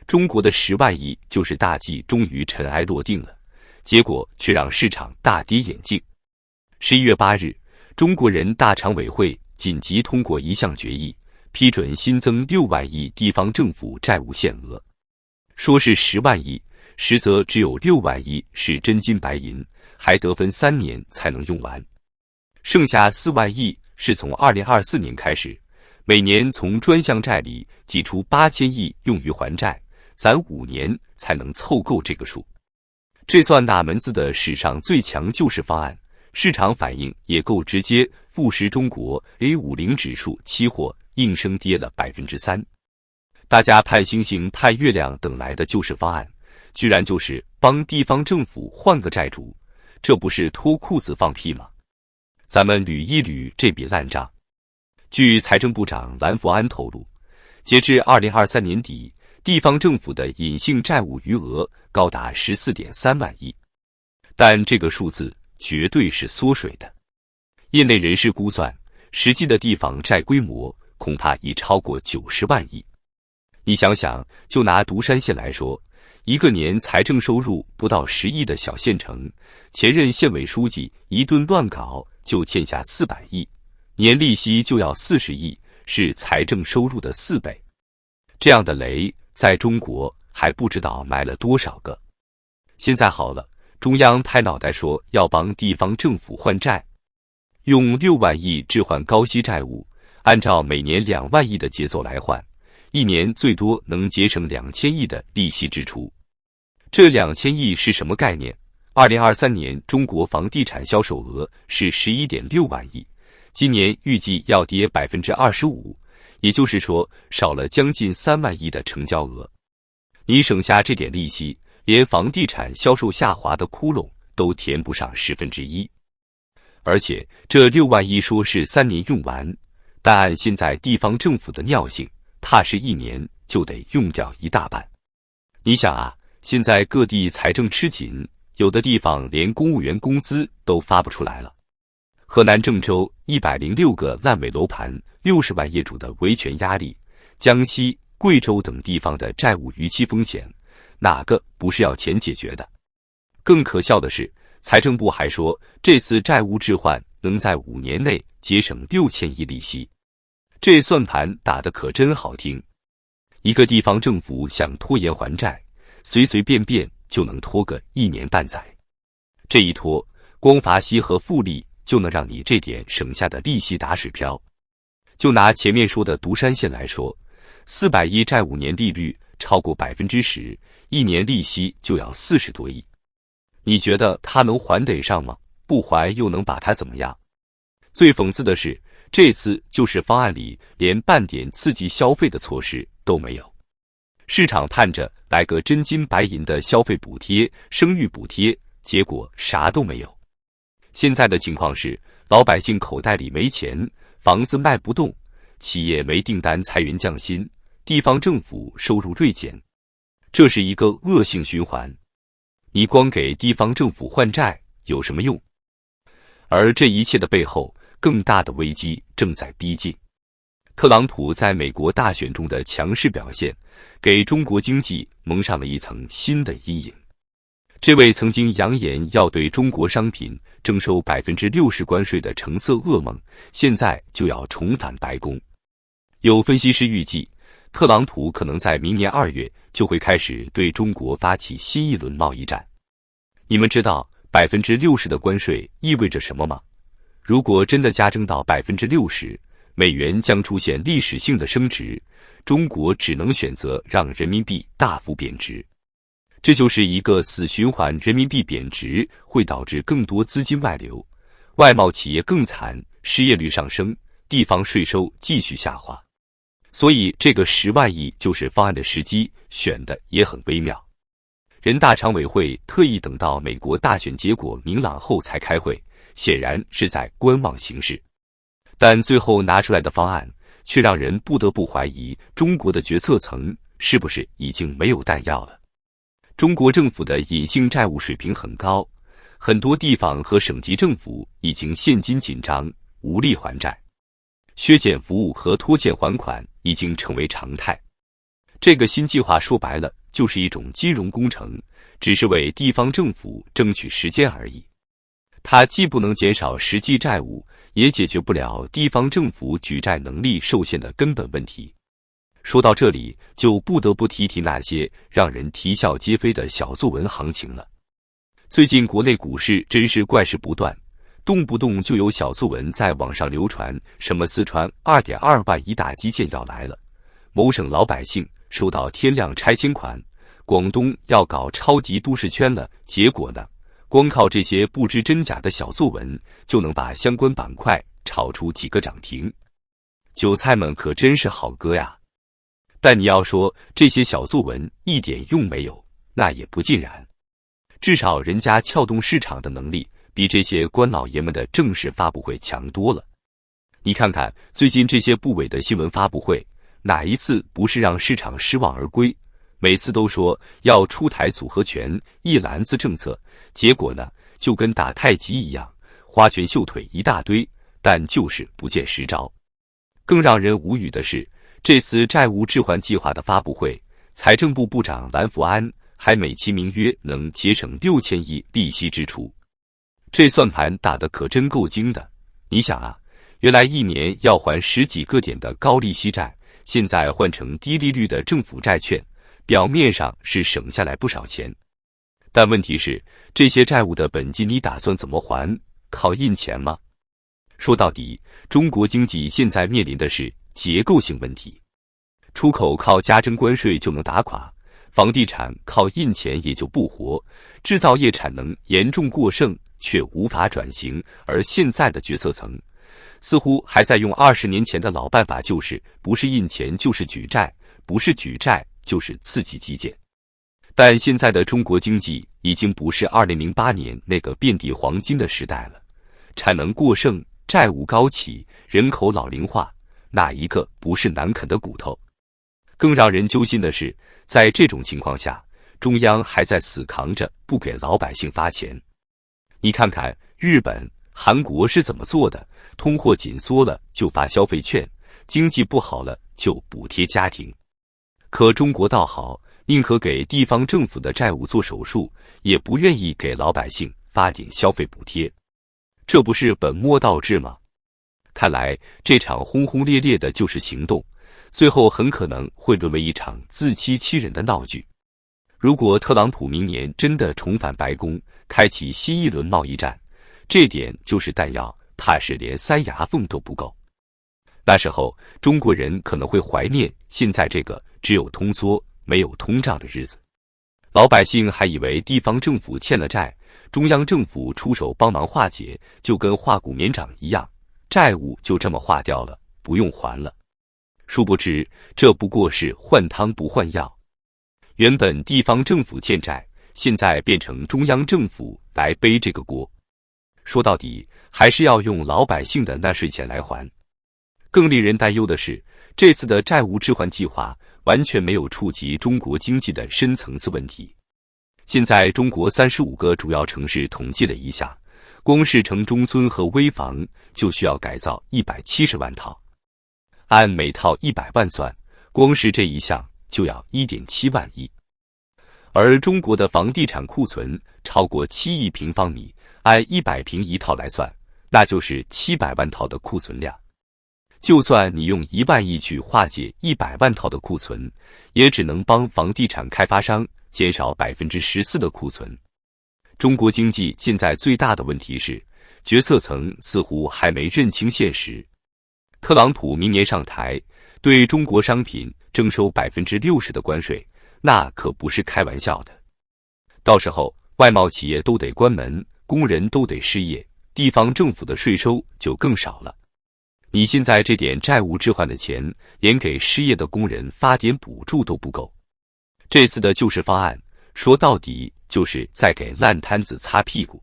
中国的10万亿救市大计终于尘埃落定了，结果却让市场大跌眼镜。11月8日，中国人大常委会紧急通过一项决议，批准新增6万亿地方政府债务限额。说是10万亿，实则只有6万亿是真金白银，还得分3年才能用完。剩下4万亿是从2024年开始，每年从专项债里挤出8000亿用于还债，攒5年才能凑够这个数。这算哪门子的史上最强救市方案？市场反应也够直接，富时中国 A50 指数期货应声跌了 3%。大家盼星星盼月亮等来的救市方案，居然就是帮地方政府换个债主，这不是脱裤子放屁吗？咱们捋一捋这笔烂账。据财政部长蓝福安透露，截至2023年底，地方政府的隐性债务余额高达 14.3 万亿，但这个数字绝对是缩水的。业内人士估算，实际的地方债规模恐怕已超过90万亿。你想想，就拿独山县来说，一个年财政收入不到10亿的小县城，前任县委书记一顿乱搞就欠下400亿，年利息就要40亿，是财政收入的4倍。这样的雷在中国还不知道埋了多少个。现在好了，中央拍脑袋说要帮地方政府换债，用6万亿置换高息债务，按照每年2万亿的节奏来换，一年最多能节省2000亿的利息支出。这2000亿是什么概念？2023年中国房地产销售额是 11.6 万亿，今年预计要跌 25%， 也就是说少了将近3万亿的成交额。你省下这点利息，连房地产销售下滑的窟窿都填不上1/10。而且这6万亿说是3年用完，但按现在地方政府的尿性，踏实1年就得用掉一大半。你想啊，现在各地财政吃紧，有的地方连公务员工资都发不出来了。河南郑州106个烂尾楼盘，60万业主的维权压力，江西、贵州等地方的债务逾期风险，哪个不是要钱解决的？更可笑的是，财政部还说这次债务置换能在5年内节省6000亿利息。这算盘打得可真好听。一个地方政府想拖延还债，随随便便就能拖个1年半载。这一拖，光罚息和复利就能让你这点省下的利息打水漂。就拿前面说的独山县来说，400亿债务年利率超过 10%， 一年利息就要40多亿。你觉得他能还得上吗？不还又能把他怎么样？最讽刺的是，这次救市方案里连半点刺激消费的措施都没有。市场盼着来个真金白银的消费补贴、生育补贴，结果啥都没有。现在的情况是，老百姓口袋里没钱，房子卖不动，企业没订单裁员降薪，地方政府收入锐减，这是一个恶性循环。你光给地方政府换债有什么用？而这一切的背后，更大的危机正在逼近。特朗普在美国大选中的强势表现，给中国经济蒙上了一层新的阴影。这位曾经扬言要对中国商品征收 60% 关税的橙色噩梦，现在就要重返白宫。有分析师预计，特朗普可能在明年2月就会开始对中国发起新一轮贸易战。你们知道 60% 的关税意味着什么吗？如果真的加征到 60%， 美元将出现历史性的升值，中国只能选择让人民币大幅贬值。这就是一个死循环，人民币贬值会导致更多资金外流，外贸企业更惨，失业率上升，地方税收继续下滑。所以这个10万亿救市方案的时机选的也很微妙。人大常委会特意等到美国大选结果明朗后才开会，显然是在观望形势。但最后拿出来的方案却让人不得不怀疑中国的决策层是不是已经没有弹药了。中国政府的隐性债务水平很高，很多地方和省级政府已经现金紧张，无力还债，削减服务和拖欠还款已经成为常态。这个新计划说白了就是一种金融工程，只是为地方政府争取时间而已。它既不能减少实际债务，也解决不了地方政府举债能力受限的根本问题。说到这里，就不得不提那些让人啼笑皆非的小作文行情了。最近国内股市真是怪事不断，动不动就有小作文在网上流传，什么四川2.2万亿大基建要来了，某省老百姓收到天量拆迁款，广东要搞超级都市圈了。结果呢，光靠这些不知真假的小作文，就能把相关板块炒出几个涨停，韭菜们可真是好割呀！但你要说这些小作文一点用没有，那也不尽然，至少人家撬动市场的能力比这些官老爷们的正式发布会强多了。你看看最近这些部委的新闻发布会，哪一次不是让市场失望而归？每次都说要出台组合拳，一篮子政策，结果呢，就跟打太极一样，花拳绣腿一大堆，但就是不见实招。更让人无语的是，这次债务置换计划的发布会，财政部部长蓝福安还美其名曰能节省6000亿利息支出，这算盘打得可真够精的。你想啊，原来一年要还10几个点的高利息债，现在换成低利率的政府债券，表面上是省下来不少钱，但问题是，这些债务的本金你打算怎么还？靠印钱吗？说到底，中国经济现在面临的是结构性问题，出口靠加征关税就能打垮，房地产靠印钱也就不活，制造业产能严重过剩却无法转型，而现在的决策层似乎还在用20年前的老办法，就是不是印钱就是举债，不是举债就是刺激基建。但现在的中国经济已经不是2008年那个遍地黄金的时代了，产能过剩，债务高企，人口老龄化，哪一个不是难啃的骨头？更让人揪心的是，在这种情况下，中央还在死扛着不给老百姓发钱。你看看日本、韩国是怎么做的，通货紧缩了就发消费券，经济不好了就补贴家庭。可中国倒好，宁可给地方政府的债务做手术，也不愿意给老百姓发点消费补贴，这不是本末倒置吗？看来这场轰轰烈烈的救市行动，最后很可能会沦为一场自欺欺人的闹剧。如果特朗普明年真的重返白宫，开启新一轮贸易战，这点就是弹药，怕是连塞牙缝都不够。那时候中国人可能会怀念现在这个只有通缩没有通胀的日子。老百姓还以为地方政府欠了债，中央政府出手帮忙化解，就跟化骨绵掌一样，债务就这么化掉了，不用还了。殊不知这不过是换汤不换药，原本地方政府欠债，现在变成中央政府来背这个锅，说到底还是要用老百姓的纳税钱来还。更令人担忧的是，这次的债务置换计划完全没有触及中国经济的深层次问题。现在中国35个主要城市统计了一下，光是城中村和危房就需要改造170万套，按每套100万算，光是这一项就要1.7万亿。而中国的房地产库存超过7亿平方米，按100平一套来算，那就是700万套的库存量。就算你用1万亿去化解100万套的库存，也只能帮房地产开发商减少14%的库存。中国经济现在最大的问题是，决策层似乎还没认清现实。特朗普明年上台，对中国商品征收60%的关税，那可不是开玩笑的。到时候外贸企业都得关门，工人都得失业，地方政府的税收就更少了。你现在这点债务置换的钱，连给失业的工人发点补助都不够。这次的救市方案，说到底就是在给烂摊子擦屁股。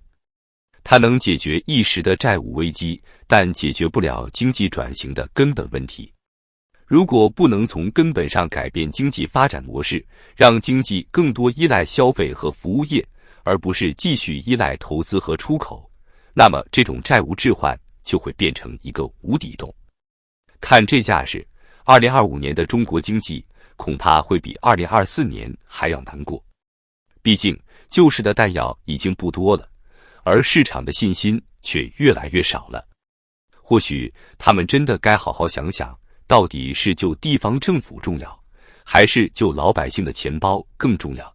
它能解决一时的债务危机，但解决不了经济转型的根本问题。如果不能从根本上改变经济发展模式，让经济更多依赖消费和服务业，而不是继续依赖投资和出口，那么这种债务置换就会变成一个无底洞。看这架势，2025年的中国经济恐怕会比2024年还要难过。毕竟救市的弹药已经不多了，而市场的信心却越来越少了。或许他们真的该好好想想，到底是救地方政府重要，还是救老百姓的钱包更重要？